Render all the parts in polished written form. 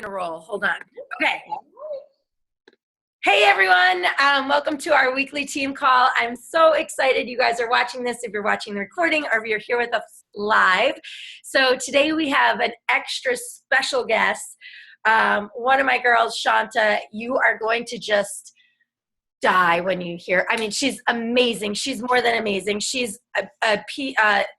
Gonna roll. Hold on. Okay. Hey everyone, welcome to our weekly team call. I'm so excited you guys are watching this, if you're watching the recording or if you're here with us live. So today we have an extra special guest. One of my girls, Chonta, you are going to just die when you hear. I mean, she's amazing. She's more than amazing. She's a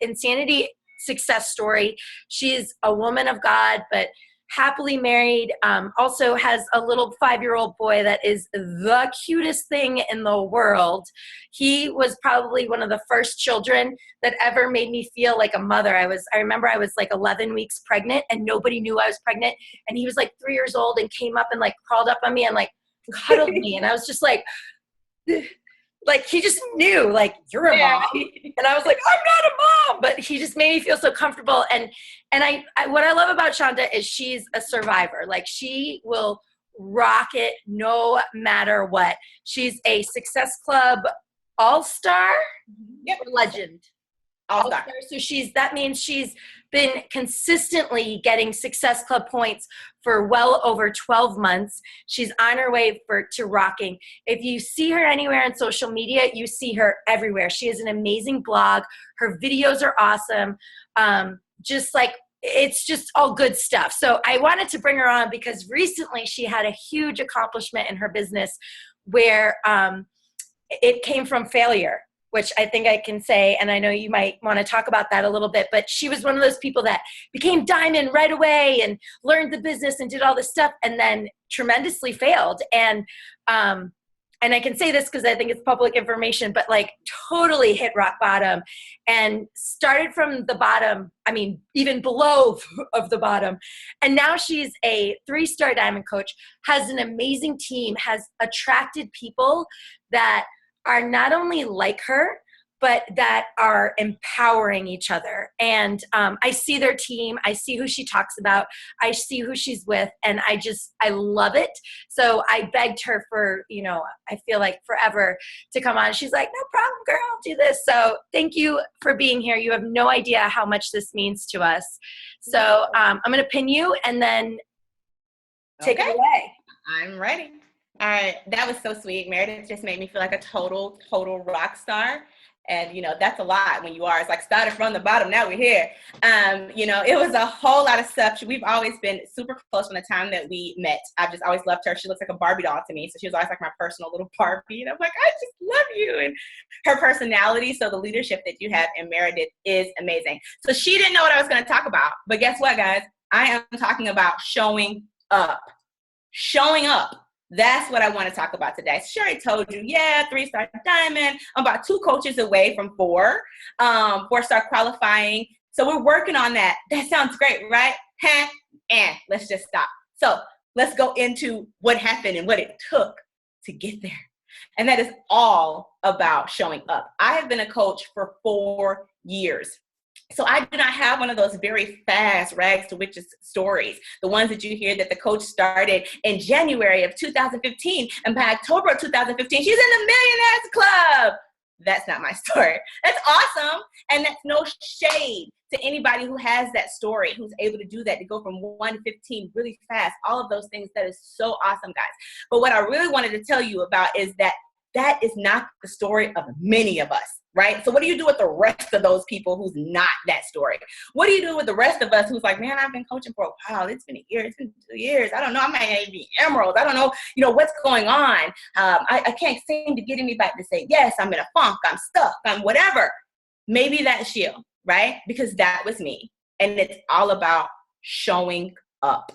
insanity success story. She's a woman of God, but happily married, also has a little 5-year-old boy that is the cutest thing in the world. He was probably one of the first children that ever made me feel like a mother. I remember I was like 11 weeks pregnant and nobody knew I was pregnant. And he was like 3 years old and came up and like crawled up on me and like cuddled me. And I was just like he just knew, like, you're a mom. And I was like, I'm not a mom, but he just made me feel so comfortable. And I what I love about Chonta is she's a survivor. Like, she will rock it no matter what. She's a Success Club all-star, legend. All-star. So that means she's been consistently getting Success Club points for well over 12 months. She's on her way to rocking. If you see her anywhere on social media, you see her everywhere. She has an amazing blog. Her videos are awesome. It's just all good stuff. So I wanted to bring her on because recently she had a huge accomplishment in her business where it came from failure, which I think I can say, and I know you might want to talk about that a little bit, but she was one of those people that became diamond right away and learned the business and did all this stuff and then tremendously failed. And I can say this because I think it's public information, but like totally hit rock bottom and started from the bottom, I mean, even below of the bottom. And now she's a 3-star diamond coach, has an amazing team, has attracted people that are not only like her, but that are empowering each other. And I see their team, I see who she talks about, I see who she's with, and I love it. So I begged her for, I feel like forever to come on. She's like, no problem, girl, I'll do this. So thank you for being here. You have no idea how much this means to us. So I'm gonna pin you and then take it away. I'm ready. All right, that was so sweet. Meredith just made me feel like a total rock star. And, that's a lot when you are. It's like started from the bottom, now we're here. It was a whole lot of stuff. We've always been super close from the time that we met. I've just always loved her. She looks like a Barbie doll to me. So she was always like my personal little Barbie. And I'm like, I just love you. And her personality, so the leadership that you have in Meredith is amazing. So she didn't know what I was going to talk about. But guess what, guys? I am talking about showing up. Showing up. That's what I want to talk about today. Sherry told you, 3-star diamond. I'm about 2 coaches away from 4-star qualifying. So we're working on that. That sounds great, right? And let's just stop. So let's go into what happened and what it took to get there. And that is all about showing up. I have been a coach for 4 years. So I do not have one of those very fast rags to riches stories, the ones that you hear that the coach started in January of 2015, and by October of 2015, she's in the Millionaires Club. That's not my story. That's awesome, and that's no shade to anybody who has that story, who's able to do that, to go from 1 to 15 really fast, all of those things. That is so awesome, guys. But what I really wanted to tell you about is that is not the story of many of us. Right? So what do you do with the rest of those people who's not that story? What do you do with the rest of us who's like, man, I've been coaching for a while. It's been a year. It's been 2 years. I don't know. I might even be emerald. I don't know, what's going on. I can't seem to get anybody to say, yes, I'm in a funk. I'm stuck. I'm whatever. Maybe that's you, right? Because that was me. And it's all about showing up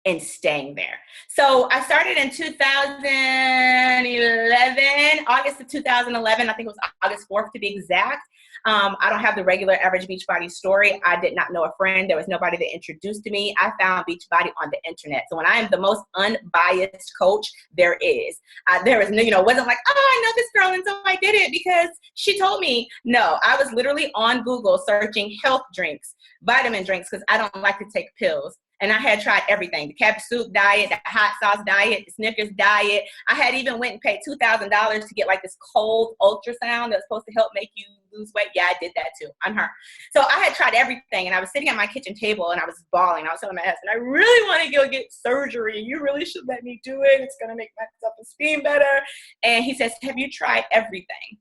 and staying there. So I started in 2011, August of 2011. I think it was August 4th to be exact. I don't have the regular average Beachbody story. I did not know a friend. There was nobody that introduced me. I found Beachbody on the internet. So when I am the most unbiased coach there is, there was no, wasn't like, oh, I know this girl and so I did it because she told me. No, I was literally on Google searching health drinks, vitamin drinks, because I don't like to take pills. And I had tried everything, the cabbage soup diet, the hot sauce diet, the Snickers diet. I had even went and paid $2,000 to get like this cold ultrasound that's supposed to help make you lose weight. Yeah, I did that too. I'm her. So I had tried everything, and I was sitting at my kitchen table and I was bawling. I was telling my husband, I really want to go get surgery. You really should let me do it. It's going to make my self-esteem better. And he says, have you tried everything?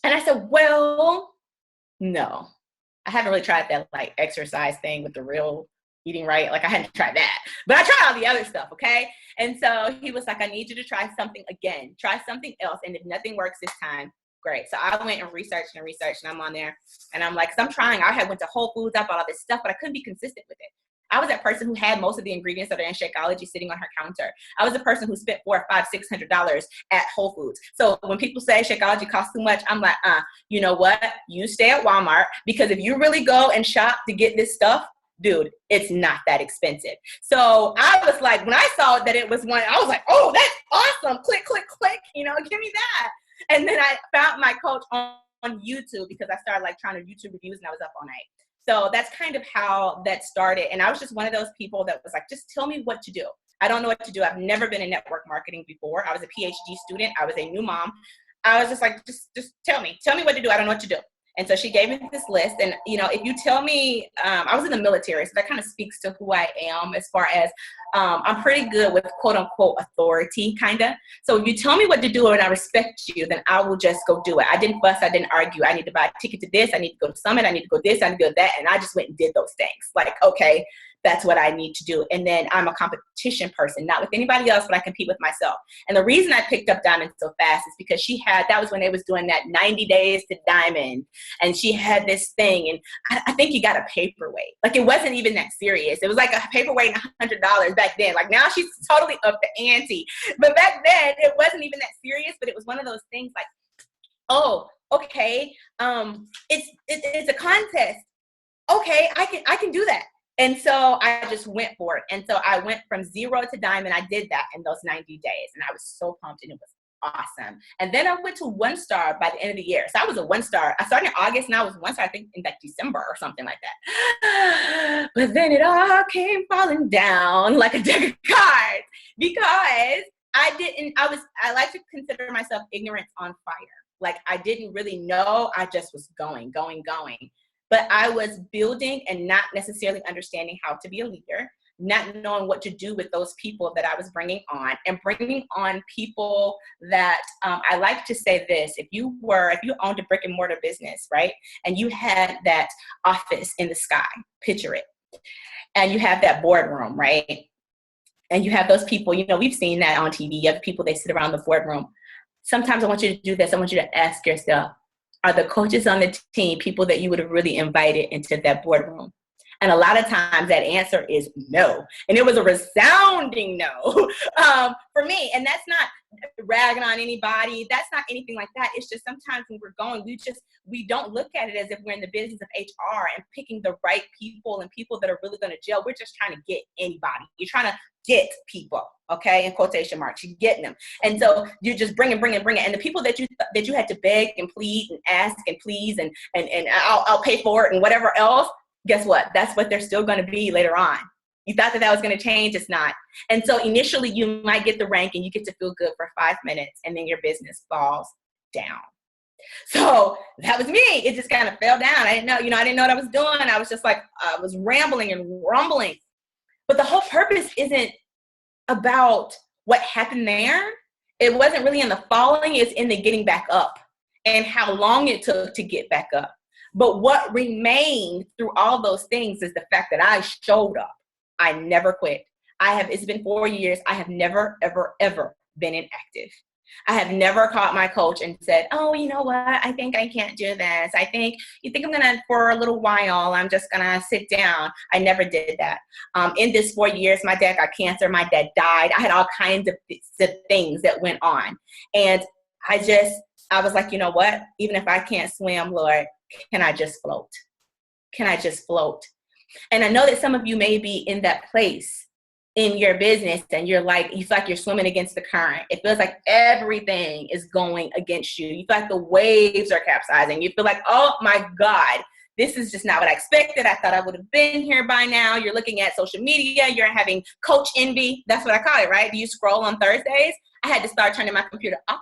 And I said, well, no, I haven't really tried that like exercise thing with the real eating right. Like I hadn't tried that, but I tried all the other stuff. Okay. And so he was like, I need you to try something again, try something else. And if nothing works this time, great. So I went and researched and I'm on there and I'm like, cause I'm trying. I had went to Whole Foods, I bought all this stuff, but I couldn't be consistent with it. I was that person who had most of the ingredients that are in Shakeology sitting on her counter. I was the person who spent $400, $500, $600 at Whole Foods. So when people say Shakeology costs too much, I'm like, you know what? You stay at Walmart, because if you really go and shop to get this stuff, dude, it's not that expensive. So I was like, when I saw that it was one, I was like, oh, that's awesome. Click, click, click, give me that. And then I found my coach on YouTube, because I started like trying to YouTube reviews and I was up all night. So that's kind of how that started. And I was just one of those people that was like, just tell me what to do. I don't know what to do. I've never been in network marketing before. I was a PhD student. I was a new mom. I was just like, just tell me what to do. I don't know what to do. And so she gave me this list. And, if you tell me, I was in the military, so that kind of speaks to who I am as far as I'm pretty good with quote unquote authority, kind of. So if you tell me what to do and I respect you, then I will just go do it. I didn't fuss. I didn't argue. I need to buy a ticket to this. I need to go to Summit. I need to go this. I need to go that. And I just went and did those things. Like, okay, that's what I need to do. And then I'm a competition person, not with anybody else, but I compete with myself. And the reason I picked up Diamond so fast is because that was when they was doing that 90 days to Diamond. And she had this thing. And I think you got a paperweight. Like, it wasn't even that serious. It was like a paperweight and $100 back then. Like, now she's totally up the ante. But back then, it wasn't even that serious. But it was one of those things like, oh, okay, it's a contest. Okay, I can do that. And so I just went for it. And so I went from 0 to Diamond. I did that in those 90 days. And I was so pumped, and it was awesome. And then I went to 1-star by the end of the year. So I was a 1-star. I started in August and I was 1-star, I think, in like December or something like that. But then it all came falling down like a deck of cards, because I like to consider myself ignorance on fire. Like, I didn't really know. I just was going. But I was building and not necessarily understanding how to be a leader, not knowing what to do with those people that I was bringing on people that I like to say this. If you owned a brick and mortar business, right? And you had that office in the sky, picture it. And you have that boardroom, right? And you have those people, we've seen that on TV. You have people, they sit around the boardroom. Sometimes I want you to do this. I want you to ask yourself, are the coaches on the team people that you would have really invited into that boardroom? And a lot of times that answer is no. And it was a resounding no for me. And that's not ragging on anybody. That's not anything like that. It's just sometimes when we're going, we don't look at it as if we're in the business of HR and picking the right people and people that are really going to gel. We're just trying to get anybody. You're trying to get people, okay, in quotation marks. You're getting them. And so you're just bringing. And the people that you had to beg and plead and ask and please and I'll pay for it and whatever else, guess what? That's what they're still going to be later on. You thought that was going to change. It's not. And so initially you might get the rank and you get to feel good for 5 minutes, and then your business falls down. So that was me. It just kind of fell down. I didn't know what I was doing. I was just like, I was rambling and rumbling. But the whole purpose isn't about what happened there. It wasn't really in the falling. It's in the getting back up and how long it took to get back up. But what remained through all those things is the fact that I showed up. I never quit. It's been 4 years. I have never, ever, ever been inactive. I have never called my coach and said, oh, you know what? I think I can't do this. You think I'm going to, for a little while, I'm just going to sit down. I never did that. In this 4 years, my dad got cancer. My dad died. I had all kinds of things that went on. And I was like, you know what? Even if I can't swim, Lord, can I just float? Can I just float? And I know that some of you may be in that place in your business and you feel like you're swimming against the current. It feels like everything is going against you. You feel like the waves are capsizing. You feel like, oh my God, This is just not what I expected. I thought I would have been here by now. You're looking at social media. You're having coach envy. That's what I call it, right? Do you scroll on Thursdays? I had to start turning my computer off.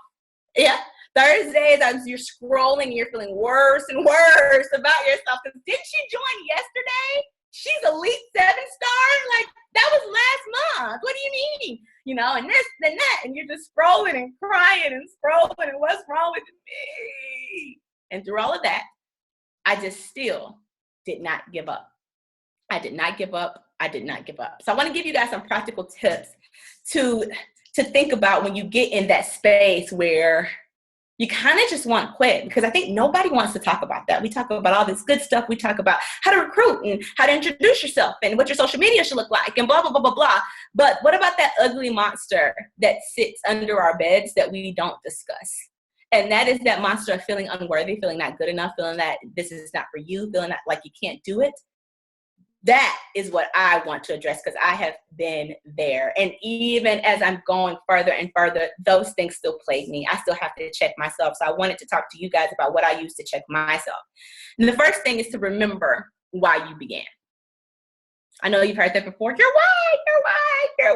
Yeah. Thursdays, you're scrolling, you're feeling worse and worse about yourself. Because didn't she join yesterday? She's Elite 7-star. Like, that was last month. What do you mean? You know, and this and that. And you're just scrolling and crying and scrolling. And what's wrong with me? And through all of that, I just still did not give up. I did not give up. I did not give up. So I want to give you guys some practical tips to think about when you get in that space where you kind of just want to quit, because I think nobody wants to talk about that. We talk about all this good stuff. We talk about how to recruit and how to introduce yourself and what your social media should look like and blah, blah, blah, blah, blah. But what about that ugly monster that sits under our beds that we don't discuss? And that is that monster of feeling unworthy, feeling not good enough, feeling that this is not for you, feeling like you can't do it. That is what I want to address, because I have been there. And even as I'm going further and further, those things still plague me. I still have to check myself. So I wanted to talk to you guys about what I use to check myself. And the first thing is to remember why you began. I know you've heard that before. You're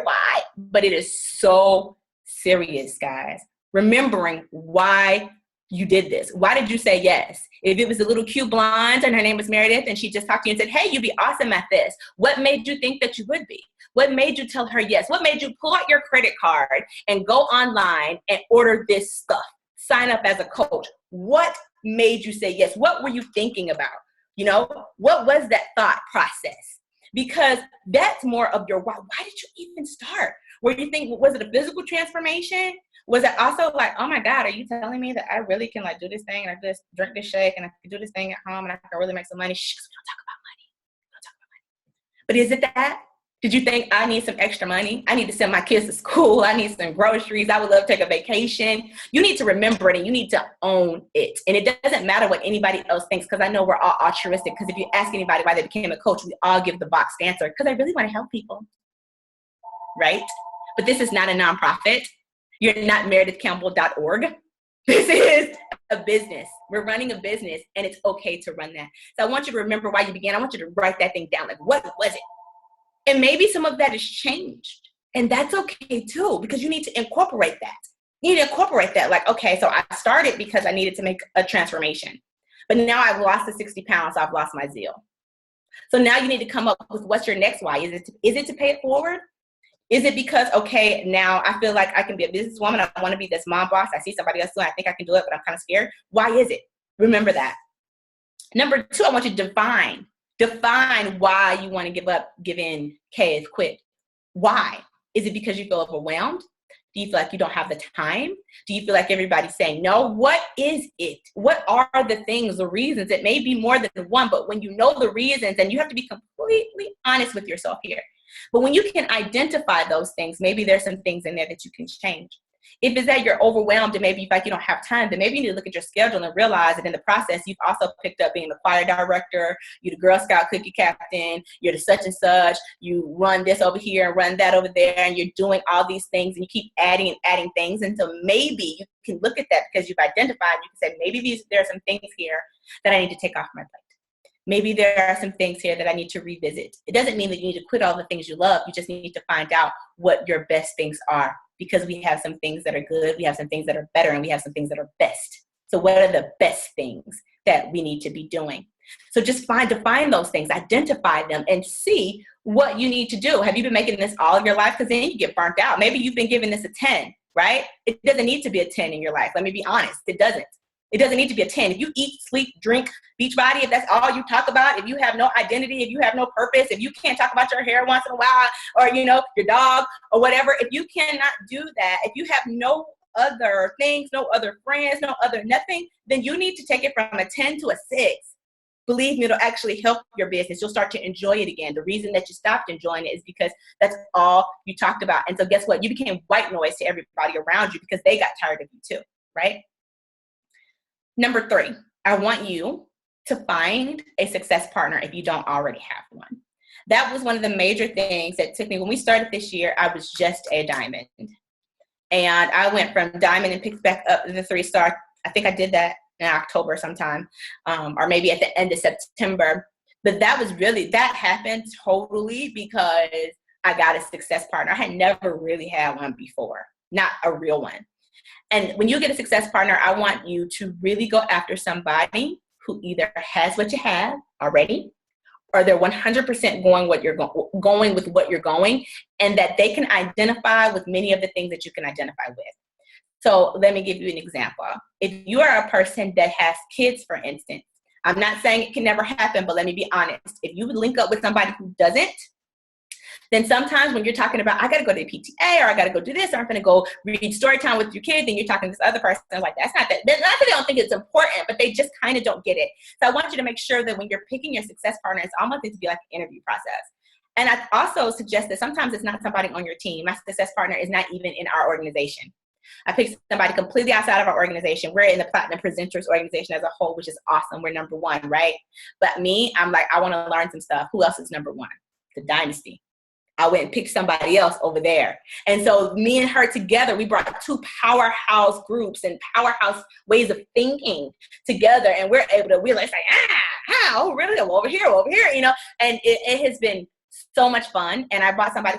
why. But it is so serious, guys. Remembering why you did this. Why did you say yes? If it was a little cute blonde and her name was Meredith and she just talked to you and said, hey, you'd be awesome at this. What made you think that you would be? What made you tell her yes? What made you pull out your credit card and go online and order this stuff? Sign up as a coach. What made you say yes? What were you thinking about? You know, what was that thought process? Because that's more of your why. Why did you even start? Were you thinking, was it a physical transformation? Was it also like, oh my God, are you telling me that I really can like do this thing and I just drink this shake and I can do this thing at home and I can really make some money? Shh, we don't talk about money. We don't talk about money. But is it that? Did you think I need some extra money? I need to send my kids to school. I need some groceries. I would love to take a vacation. You need to remember it and you need to own it. And it doesn't matter what anybody else thinks, because I know we're all altruistic. Because if you ask anybody why they became a coach, we all give the boxed answer, because I really want to help people. Right? But this is not a nonprofit. You're not meredithcampbell.org. This is a business. We're running a business, and it's okay to run that. So I want you to remember why you began. I want you to write that thing down. Like, what was it? And maybe some of that has changed. And that's okay too, because you need to incorporate that. You need to incorporate that. Like, okay, so I started because I needed to make a transformation. But now I've lost the 60 pounds. I've lost my zeal. So now you need to come up with what's your next why. Is it to pay it forward? Is it because, okay, now I feel like I can be a businesswoman. I want to be this mom boss. I see somebody else doing it. I think I can do it, but I'm kind of scared. Why is it? Remember that. Number 2, I want you to define why you want to give in, quit. Why? Is it because you feel overwhelmed? Do you feel like you don't have the time? Do you feel like everybody's saying no? What is it? What are the things, the reasons? It may be more than one, but when you know the reasons, and you have to be completely honest with yourself here. But when you can identify those things, maybe there's some things in there that you can change. If it's that you're overwhelmed and maybe you feel like you don't have time, then maybe you need to look at your schedule and realize that in the process, you've also picked up being the choir director, you're the Girl Scout cookie captain, you're the such and such, you run this over here and run that over there, and you're doing all these things, and you keep adding and adding things until maybe you can look at that because you've identified, you can say, maybe there are some things here that I need to take off my plate. Maybe there are some things here that I need to revisit. It doesn't mean that you need to quit all the things you love. You just need to find out what your best things are, because we have some things that are good, we have some things that are better, and we have some things that are best. So what are the best things that we need to be doing? So just define those things, identify them, and see what you need to do. Have you been making this all of your life? Because then you get burnt out. Maybe you've been giving this a 10, right? It doesn't need to be a 10 in your life. Let me be honest. It doesn't. It doesn't need to be a 10. If you eat, sleep, drink, beach body, if that's all you talk about, if you have no identity, if you have no purpose, if you can't talk about your hair once in a while, or, your dog or whatever, if you cannot do that, if you have no other things, no other friends, no other nothing, then you need to take it from a 10 to a 6. Believe me, it'll actually help your business. You'll start to enjoy it again. The reason that you stopped enjoying it is because that's all you talked about. And so guess what? You became white noise to everybody around you because they got tired of you too, right? Number 3, I want you to find a success partner if you don't already have one. That was one of the major things that took me. When we started this year, I was just a diamond. And I went from diamond and picked back up to the 3-star. I think I did that in October sometime, or maybe at the end of September. But that happened totally because I got a success partner. I had never really had one before, not a real one. And when you get a success partner, I want you to really go after somebody who either has what you have already, or they're 100% going with what you're going, and that they can identify with many of the things that you can identify with. So let me give you an example. If you are a person that has kids, for instance, I'm not saying it can never happen, but let me be honest. If you would link up with somebody who doesn't, then sometimes when you're talking about, I got to go to the PTA, or I got to go do this, or I'm going to go read story time with your kid, then you're talking to this other person like, that's not that. Not that they don't think it's important, but they just kind of don't get it. So I want you to make sure that when you're picking your success partner, it's almost need to be like an interview process. And I also suggest that sometimes it's not somebody on your team. My success partner is not even in our organization. I picked somebody completely outside of our organization. We're in the Platinum Presenters organization as a whole, which is awesome. We're number one, right? But me, I'm like, I want to learn some stuff. Who else is number one? The Dynasty. I went and picked somebody else over there. And so me and her together, we brought two powerhouse groups and powerhouse ways of thinking together. And we're like, how? Really? Over here, you know? And it has been so much fun. And I brought somebody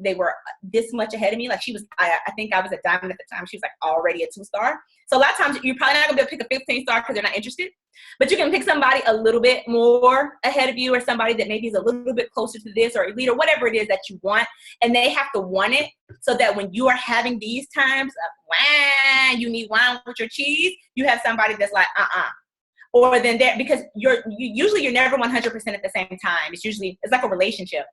they were this much ahead of me. Like I think I was a diamond at the time. She was like already a 2-star. So a lot of times you're probably not gonna be able to pick a 15-star because they're not interested, but you can pick somebody a little bit more ahead of you, or somebody that maybe is a little bit closer to this, or a leader, whatever it is that you want. And they have to want it so that when you are having these times of you need wine with your cheese, you have somebody that's like, or then there, because usually you're never 100% at the same time. It's like a relationship.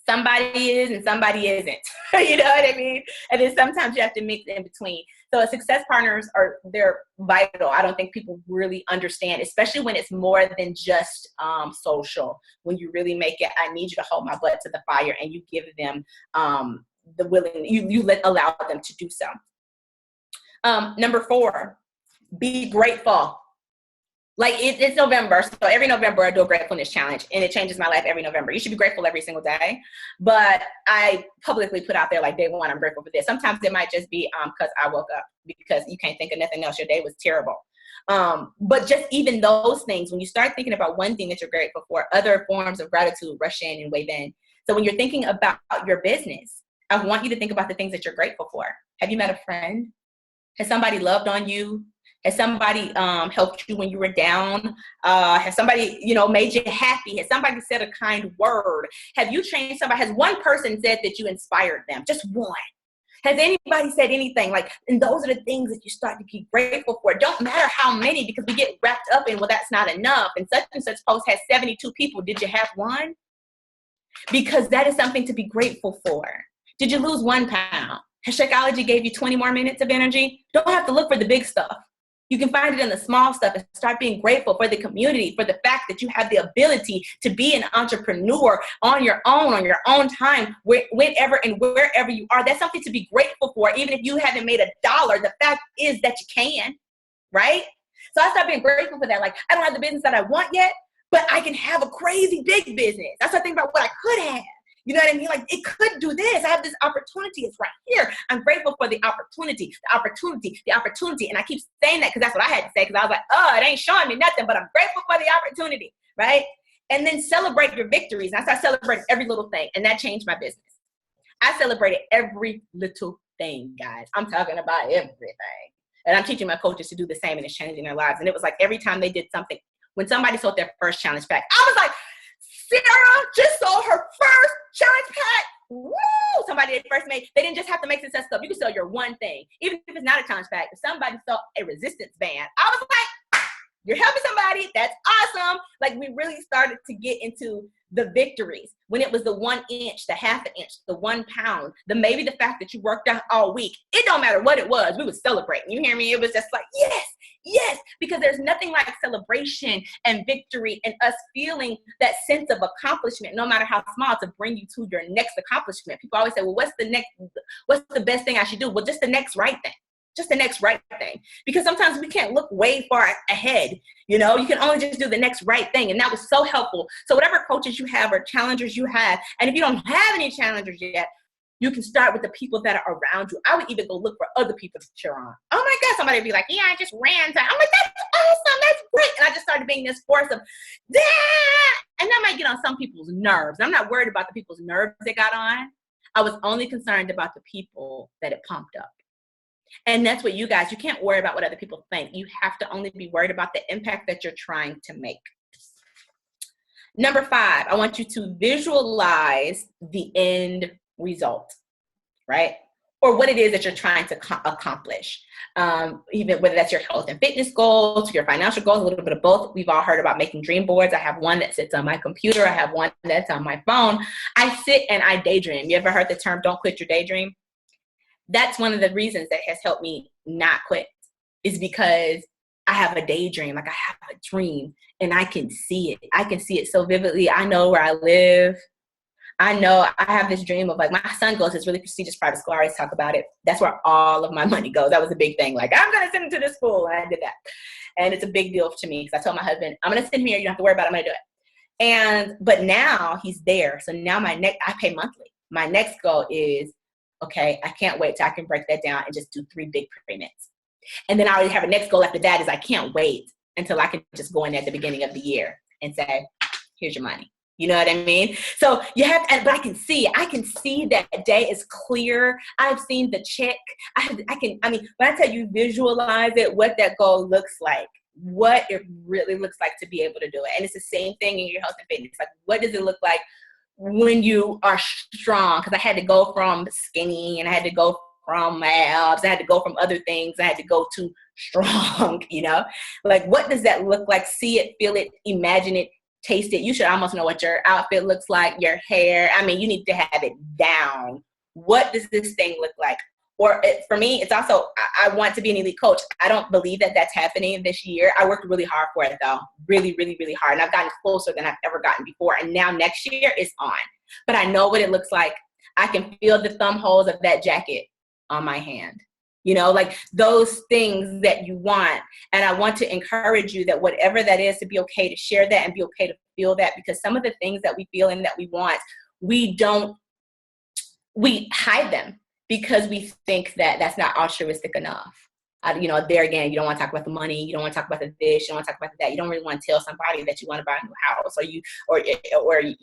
Somebody is and somebody isn't. You know what I mean? And then sometimes you have to mix in between. So success partners they're vital. I don't think people really understand, especially when it's more than just social. When you really make it, I need you to hold my butt to the fire, and you give them the willing, allow them to do so. Number 4, be grateful. Like it's November, so every November I do a gratefulness challenge, and it changes my life every November. You should be grateful every single day, but I publicly put out there like day 1, I'm grateful for this. Sometimes it might just be because I woke up, because you can't think of nothing else. Your day was terrible. But just even those things, when you start thinking about one thing that you're grateful for, other forms of gratitude rush in and wave in. So when you're thinking about your business, I want you to think about the things that you're grateful for. Have you met a friend? Has somebody loved on you? Has somebody helped you when you were down? Has somebody, made you happy? Has somebody said a kind word? Have you changed somebody? Has one person said that you inspired them? Just one. Has anybody said anything? And those are the things that you start to be grateful for. It don't matter how many, because we get wrapped up in, well, that's not enough. And such post has 72 people. Did you have one? Because that is something to be grateful for. Did you lose 1 pound? Has Shakeology gave you 20 more minutes of energy? Don't have to look for the big stuff. You can find it in the small stuff, and start being grateful for the community, for the fact that you have the ability to be an entrepreneur on your own time, whenever and wherever you are. That's something to be grateful for. Even if you haven't made $1, the fact is that you can, right? So I started being grateful for that. Like, I don't have the business that I want yet, but I can have a crazy big business. I started thinking about what I could have. You know what I mean? Like, it could do this. I have this opportunity. It's right here. I'm grateful for the opportunity. And I keep saying that because that's what I had to say, because I was like, it ain't showing me nothing, but I'm grateful for the opportunity, right? And then celebrate your victories. And I started celebrating every little thing, and that changed my business. I celebrated every little thing, guys. I'm talking about everything. And I'm teaching my coaches to do the same, and it's changing their lives. And it was like every time they did something, when somebody sold their first challenge pack, I was like, Sarah just sold her first challenge pack. Woo! Somebody they first made. They didn't just have to make success stuff. You can sell your one thing. Even if it's not a challenge pack. If somebody sold a resistance band, I was like, you're helping somebody. That's awesome. Like, we really started to get into the victories. When it was the 1 inch, the half an inch, the 1 pound, maybe the fact that you worked out all week. It don't matter what it was. We would celebrate. You hear me? It was just like, yes, because there's nothing like celebration and victory and us feeling that sense of accomplishment, no matter how small, to bring you to your next accomplishment. People always say, well, what's the best thing I should do? Well, just the next right thing. Just the next right thing. Because sometimes we can't look way far ahead. You can only just do the next right thing. And that was so helpful. So whatever coaches you have or challengers you have, and if you don't have any challengers yet, you can start with the people that are around you. I would even go look for other people to cheer on. Oh my God, somebody would be like, yeah, I just ran. I'm like, that's let's break. And I just started being this force of, yeah. And that might get on some people's nerves. I'm not worried about the people's nerves that got on. I was only concerned about the people that it pumped up. And that's what you can't worry about what other people think. You have to only be worried about the impact that you're trying to make. Number 5, I want you to visualize the end result, right? Or what it is that you're trying to accomplish. Even whether that's your health and fitness goals, your financial goals, a little bit of both. We've all heard about making dream boards. I have one that sits on my computer. I have one that's on my phone. I sit and I daydream. You ever heard the term, don't quit your daydream? That's one of the reasons that has helped me not quit, is because I have a daydream. Like, I have a dream and I can see it. I can see it so vividly. I know where I live. I know I have this dream of, like, my son goes to this really prestigious private school. I always talk about it. That's where all of my money goes. That was a big thing. Like, I'm going to send him to this school. And I did that. And it's a big deal to me because I told my husband, I'm going to send him here. You don't have to worry about it. I'm going to do it. But now he's there. So now I pay monthly. My next goal is, okay, I can't wait till I can break that down and just do 3 big payments. And then I already have a next goal after that is I can't wait until I can just go in at the beginning of the year and say, here's your money. You know what I mean? So you have to, but I can see that day is clear. I've seen the check. When I tell you visualize it, what that goal looks like, what it really looks like to be able to do it. And it's the same thing in your health and fitness. Like, what does it look like when you are strong? Because I had to go from skinny and I had to go from my abs. I had to go from other things. I had to go to strong, like, what does that look like? See it, feel it, imagine it, taste it. You should almost know what your outfit looks like, your hair. You need to have it down. What does this thing look like? For me, it's also, I want to be an elite coach. I don't believe that that's happening this year. I worked really hard for it, though. Really, really, really hard. And I've gotten closer than I've ever gotten before. And now next year it's on. But I know what it looks like. I can feel the thumb holes of that jacket on my hand. Like those things that you want. And I want to encourage you that whatever that is, to be okay to share that and be okay to feel that, because some of the things that we feel and that we want, we hide them because we think that that's not altruistic enough. There again, you don't want to talk about the money. You don't want to talk about the this. You don't want to talk about that. You don't really want to tell somebody that you want to buy a new house, or you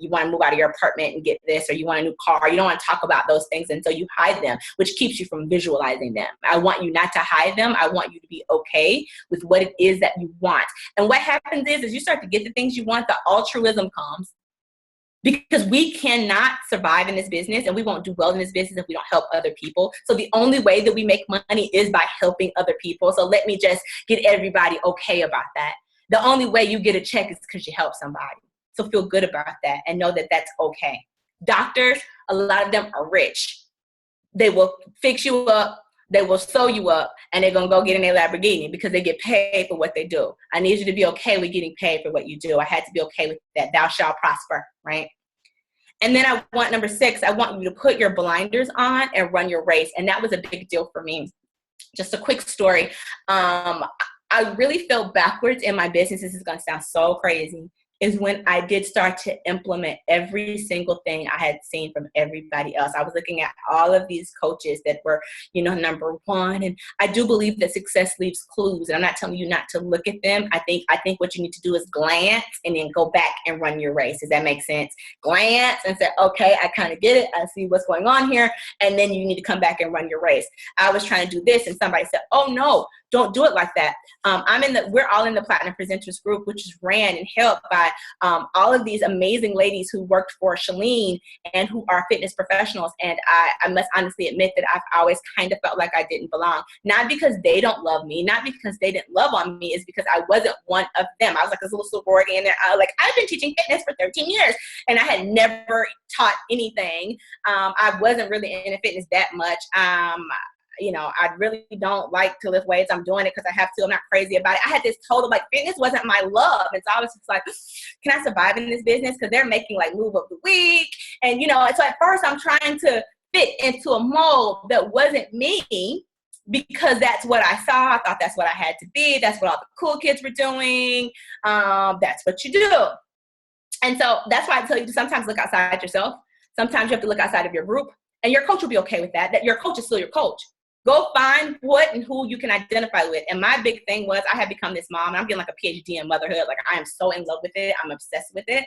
want to move out of your apartment and get this, or you want a new car. You don't want to talk about those things, and so you hide them, which keeps you from visualizing them. I want you not to hide them. I want you to be okay with what it is that you want. And what happens is you start to get the things you want, the altruism comes. Because we cannot survive in this business and we won't do well in this business if we don't help other people. So the only way that we make money is by helping other people. So let me just get everybody okay about that. The only way you get a check is because you help somebody. So feel good about that and know that that's okay. Doctors, a lot of them are rich. They will fix you up. They will sew you up, and they're going to go get in their Lamborghini because they get paid for what they do. I need you to be okay with getting paid for what you do. I had to be okay with that. Thou shalt prosper, right? And then I want number 6, I want you to put your blinders on and run your race. And that was a big deal for me. Just a quick story. I really fell backwards in my business. This is going to sound so crazy. Is when I did start to implement every single thing I had seen from everybody else. I was looking at all of these coaches that were, number one. And I do believe that success leaves clues. And I'm not telling you not to look at them. I think what you need to do is glance and then go back and run your race. Does that make sense? Glance and say, okay, I kind of get it. I see what's going on here. And then you need to come back and run your race. I was trying to do this and somebody said, oh no, don't do it like that. We're all in the Platinum Presenters group, which is ran and helped by all of these amazing ladies who worked for Shalene and who are fitness professionals. And I must honestly admit that I've always kind of felt like I didn't belong. Not because they don't love me, not because they didn't love on me, it's because I wasn't one of them. I was like this little Sorority, and I've been teaching fitness for 13 years, and I had never taught anything. I wasn't really into fitness that much. I really don't like to lift weights. I'm doing it because I have to. I'm not crazy about it. I had this total, fitness wasn't my love. And so I was just like, can I survive in this business? Because they're making move of the week. And, so at first I'm trying to fit into a mold that wasn't me because that's what I saw. I thought that's what I had to be. That's what all the cool kids were doing. That's what you do. And so that's why I tell you to sometimes look outside yourself. Sometimes you have to look outside of your group. And your coach will be okay with that. That your coach is still your coach. Go find what and who you can identify with. And my big thing was I had become this mom, and I'm getting like a PhD in motherhood. Like, I am so in love with it. I'm obsessed with it.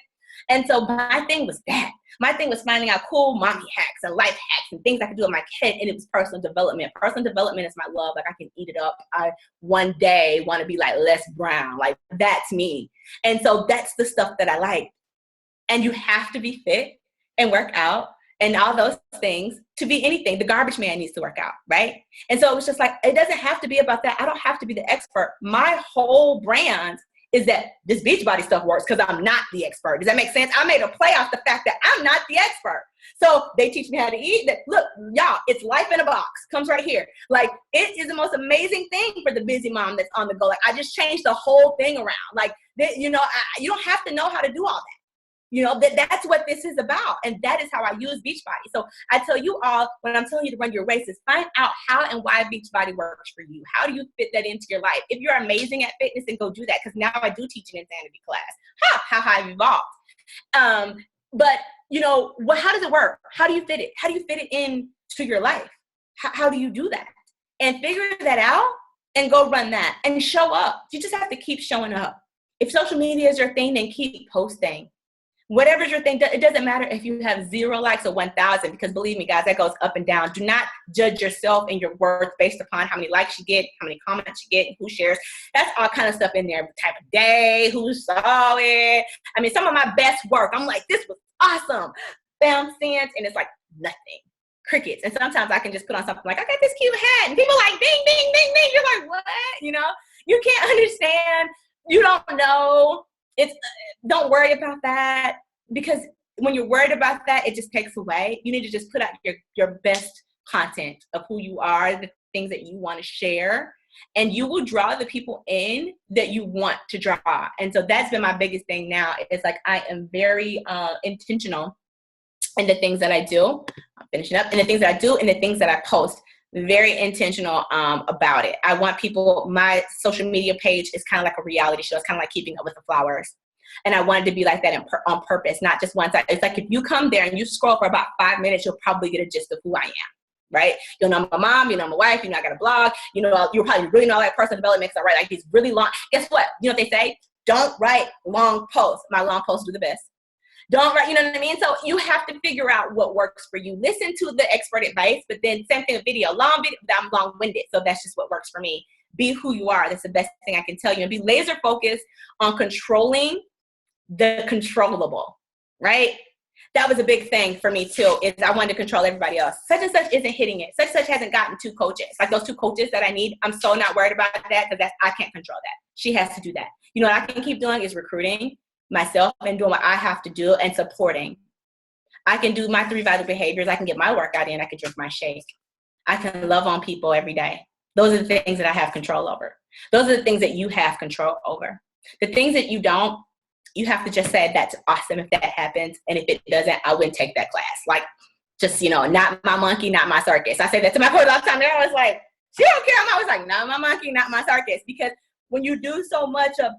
And so my thing was that. My thing was finding out cool mommy hacks and life hacks and things I could do with my kid. And it was personal development. Personal development is my love. Like, I can eat it up. I one day want to be like Les Brown. Like, that's me. And so that's the stuff that I like. And you have to be fit and work out and all those things to be anything. The garbage man needs to work out, right? And so it was just like, it doesn't have to be about that. I don't have to be the expert. My whole brand is that this Beachbody stuff works because I'm not the expert. Does that make sense? I made a play off the fact that I'm not the expert. So they teach me how to eat. That, look, y'all, it's life in a box. Comes right here. Like, it is the most amazing thing for the busy mom that's on the go. Like, I just changed the whole thing around. Like, you know, you don't have to know how to do all that. You know, that's what this is about. And that is how I use Beachbody. So I tell you all, when I'm telling you to run your races, find out how and why Beachbody works for you. How do you fit that into your life? If you're amazing at fitness, then go do that. Because now I do teach an insanity class. How I've evolved. But, you know, how does it work? How do you fit it? How do you fit it into your life? How do you do that? And figure that out and go run that and show up. You just have to keep showing up. If social media is your thing, then keep posting. Whatever's your thing, it doesn't matter if you have 0 likes or 1,000, because believe me, guys, that goes up and down. Do not judge yourself and your worth based upon how many likes you get, how many comments you get, and who shares. That's all kind of stuff in there. Type of day, who saw it. I mean, some of my best work, I'm like, this was awesome. Bam, sense, and it's like nothing. Crickets. And sometimes I can just put on something like, I got this cute hat, and people are like, ding, ding, ding, ding. You're like, what? You know, you can't understand. You don't know. Don't worry about that, because when you're worried about that, it just takes away. You need to just put out your best content of who you are, the things that you want to share, and you will draw the people in that you want to draw. And so that's been my biggest thing now. It's like, I am very intentional in the things that I do. I'm finishing up. And the things that I do and the things that I post. Very intentional about it. I want people, my social media page is kind of like a reality show. It's kind of like Keeping Up with the Flowers. And I wanted to be like that on purpose, not just one side. It's like, if you come there and you scroll for about 5 minutes, you'll probably get a gist of who I am, right? You'll know my mom, you know my wife, you know I got a blog, you know, you'll probably really know like personal development because I write like these really long. Guess what? You know what they say? Don't write long posts. My long posts do the best. Don't write, you know what I mean? So you have to figure out what works for you. Listen to the expert advice, but then same thing with video. Long video, I'm long-winded, so that's just what works for me. Be who you are. That's the best thing I can tell you. And be laser focused on controlling the controllable, right? That was a big thing for me too, is I wanted to control everybody else. Such and such isn't hitting it. Such and such hasn't gotten 2 coaches. Like those 2 coaches that I need, I'm so not worried about that, because I can't control that. She has to do that. You know what I can keep doing is recruiting myself and doing what I have to do and supporting. I can do my 3 vital behaviors. I can get my workout in. I can drink my shake. I can love on people every day. Those are the things that I have control over. Those are the things that you have control over. The things that you don't, you have to just say, that's awesome if that happens. And if it doesn't, I wouldn't take that class. Like, just, you know, not my monkey, not my circus. I say that to my coach all the time. They're always like, she don't care. I'm always like, not my monkey, not my circus. Because when you do so much of,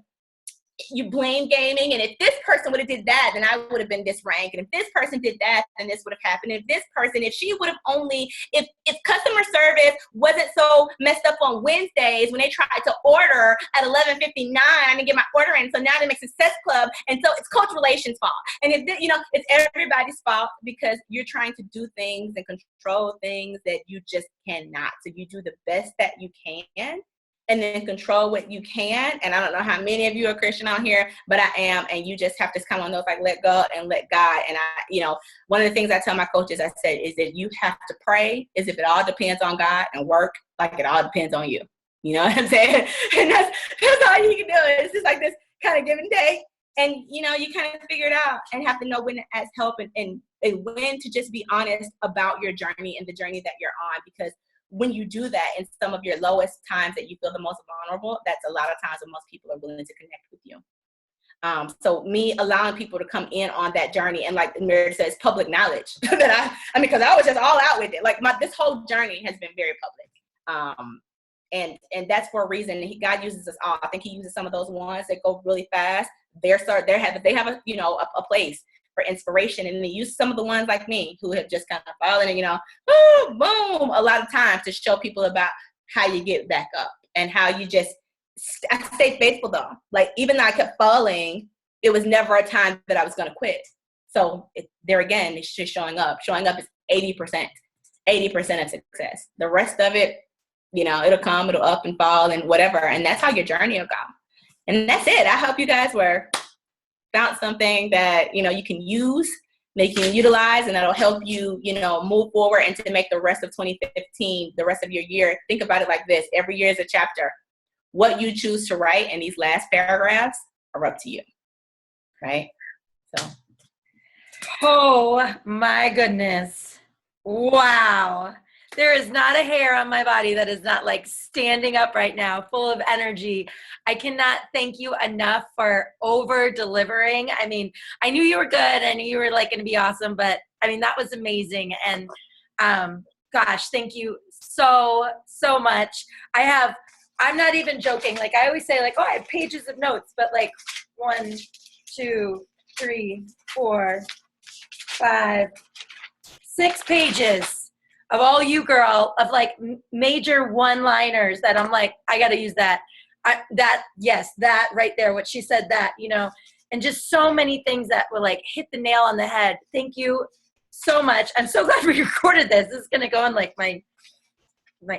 you blame gaming, and if this person would have did that, then I would have been this rank, and if this person did that, then this would have happened. If she would have only, if customer service wasn't so messed up on Wednesdays when they tried to order at 11:59, I didn't get my order in, so now they make Success Club, and so it's coach relations fault. And if you know, it's everybody's fault, because you're trying to do things and control things that you just cannot. So you do the best that you can, and then control what you can. And I don't know how many of you are Christian on here, but I am. And you just have to come on those, like, let go and let God. And you know, one of the things I tell my coaches, I said, is that you have to pray as if it all depends on God, and work like it all depends on you. You know what I'm saying? And that's all you can do. It's just like this kind of give and take. And, you know, you kind of figure it out and have to know when to ask help, and when to just be honest about your journey and the journey that you're on. Because when you do that in some of your lowest times that you feel the most vulnerable, that's a lot of times when most people are willing to connect with you. So me allowing people to come in on that journey, and like Meredith says, public knowledge that I mean, because I was just all out with it. Like this whole journey has been very public. And that's for a reason. God uses us all. I think he uses some of those ones that go really fast. They have a, you know, a place. for inspiration, and then use some of the ones like me who have just kind of fallen and, you know, boom, boom, a lot of times to show people about how you get back up and how you just, I stayed faithful though. Like, even though I kept falling, it was never a time that I was going to quit. So there again, it's just showing up. Showing up is 80% of success. The rest of it, you know, it'll come, it'll up and fall and whatever. And that's how your journey will go. And that's it. I hope you guys found something that, you know, you can use, that you can utilize, and that'll help you, you know, move forward and to make the rest of 2015, the rest of your year. Think about it like this. Every year is a chapter. What you choose to write in these last paragraphs are up to you, right? So. Oh my goodness. Wow. There is not a hair on my body that is not like standing up right now, full of energy. I cannot thank you enough for over delivering. I mean, I knew you were good. I knew you were like going to be awesome, but I mean, that was amazing. And gosh, thank you so much. I'm not even joking. Like I always say like, oh, I have pages of notes, but like 1, 2, 3, 4, 5, 6 pages of all you, girl, of like major one-liners that I'm like, I got to use that. That right there, what she said, that, you know, and just so many things that will like hit the nail on the head. Thank you so much. I'm so glad we recorded this. This is going to go in like my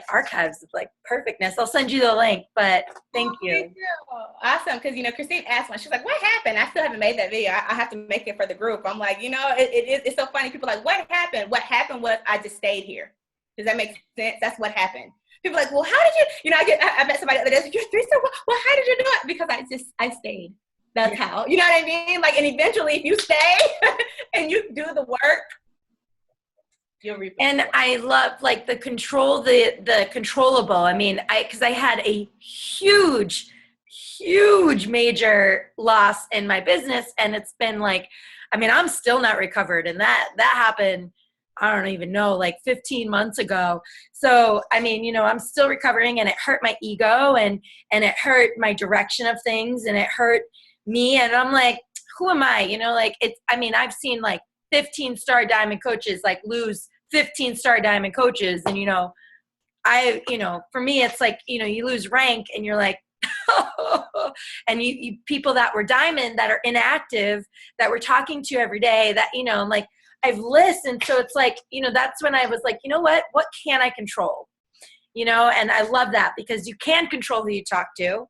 archives of like perfectness. I'll send you the link, but thank you. Awesome. Because, you know, Christine asked one, she's like, what happened? I still haven't made that video. I have to make it for the group. I'm like, you know, it's so funny. People are like, what happened? What happened was I just stayed here. Does that make sense? That's what happened. People are like, well, how did you, you know, I met somebody the other day, like, you're 3-star, well, how did you do it? Because I stayed. That's how, you know what I mean? Like, and eventually if you stay and you do the work, you'll reap. And I love like the controllable. I mean, because I had a huge major loss in my business, and it's been like, I mean, I'm still not recovered, and that happened, I don't even know, like 15 months ago. So, I mean, you know, I'm still recovering, and it hurt my ego, and it hurt my direction of things, and it hurt me, and I'm like, who am I? You know, like I mean, I've seen like 15-star diamond coaches like lose 15-star diamond coaches. And, you know, for me, it's like, you know, you lose rank and you're like, and you people that were diamond, that are inactive, that we're talking to every day, that, you know, like I've listened. So it's like, you know, that's when I was like, you know what can I control? You know, and I love that, because you can control who you talk to.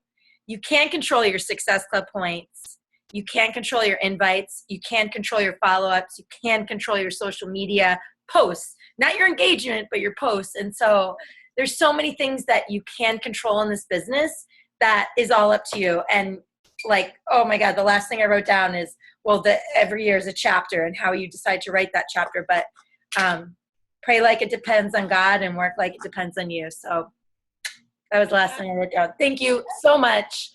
You can control your Success Club points. You can control your invites. You can control your follow-ups. You can control your social media posts, not your engagement, but your posts. And so there's so many things that you can control in this business that is all up to you. And like, oh my God, the last thing I wrote down is, well, every year is a chapter, and how you decide to write that chapter. But pray like it depends on God, and work like it depends on you. So that was the last thing I wrote down. Thank you so much.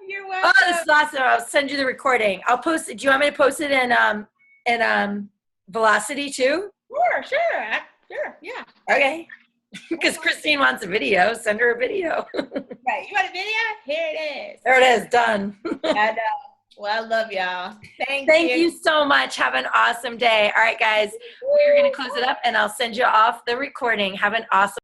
You're welcome. Oh, this is awesome. I'll send you the recording. I'll post it. Do you want me to post it in Velocity too? Sure, yeah. Okay. Because Christine wants a video. Send her a video. Right. You want a video? Here it is. There it is. Done. I know. Well, I love y'all. Thank you so much. Have an awesome day. All right, guys. We're going to close it up, and I'll send you off the recording. Have an awesome